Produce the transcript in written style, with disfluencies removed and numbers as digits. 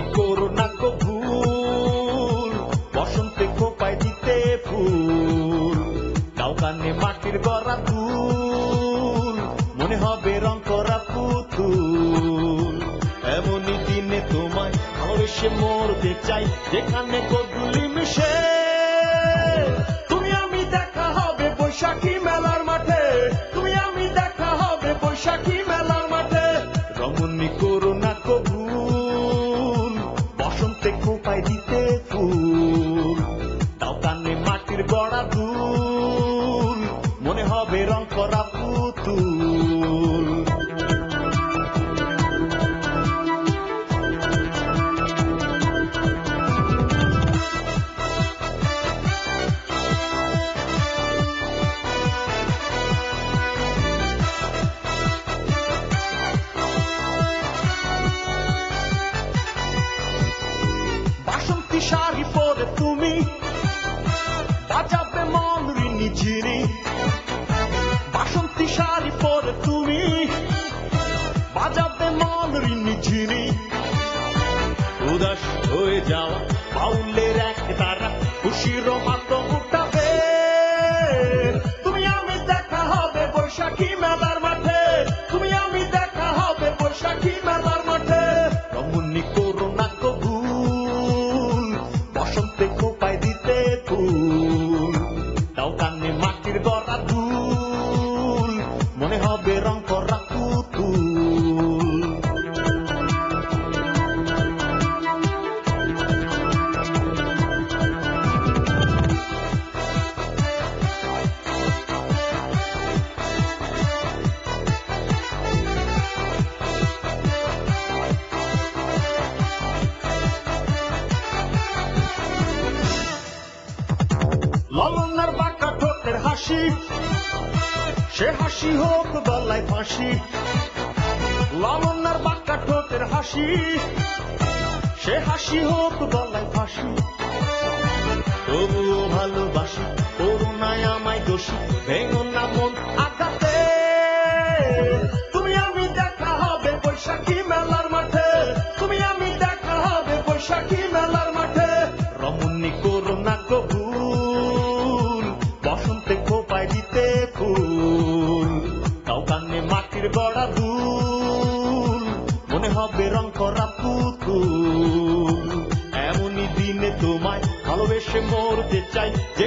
এমনই করো না গো ভুল, বসন্তে খোপায় দিতে ফুল, দাও কানে মাটির গড়া দুল, মনে হবে রং করা পুতুল। এমনই দিনে তোমায় ভালোবেসে মরতে চাই, যেখানে গোধূলি মিশে তুমি আমি দেখা হবে বৈশাখী মেলার মাঠে, তুমি আমি দেখা হবে বৈশাখী মেলার মাঠে। রমণী করো না গো ভুল, বসন্তে খোপায় দিতে ফুল, দাও কানে মাটির গড়া দুল, মনে হবে রং করা পুতুল। বাসন্তী শাড়ি পরে তুমি বাজাবে মন রিনি ঝিরি, বাসন্তী শাড়ি পরে তুমি বাজাবে মন রিনি ঝিরি। উদাস হয়ে যাওয়া বাউলের এক তারা খুশির মাতম উঠাবে, তুমি আমি দেখা হবে বৈশাখী মেলার মাঠে, তুমি আমি দেখা হবে বৈশাখী মেলার মাঠে। রমণী করো না গো ভুল, বসন্তে খোপায় দিতে ফুল, দাও কানে মাটির গড়া দুল, মনে হবে রং করা পুতুল। লালনার বাঁকা ঠোঁটের হাসি, সে হাসি হোক গলায় ফাঁসি, লালনার বাঁকা ঠোঁটের হাসি, সে হাসি হোক গলায় ফাঁসি। তবুও ভালোবাসি, করুণায় আমায় দোষী, ভেঙো না মন আঘাতে, তুমি আমি দেখা হবে বৈশাখী মেলার মাঠে, তুমি আমি দেখা হবে বৈশাখী মেলার মাঠে। রমণী করো না গো ভুল, বসন্তে খোপায় দিতে ফুল, দাও কানে মাটির গড়া দুল, মনে হবে রং করা পুতুল। এমনই দিনে তোমায় ভালোবেসে মরতে চাই, যে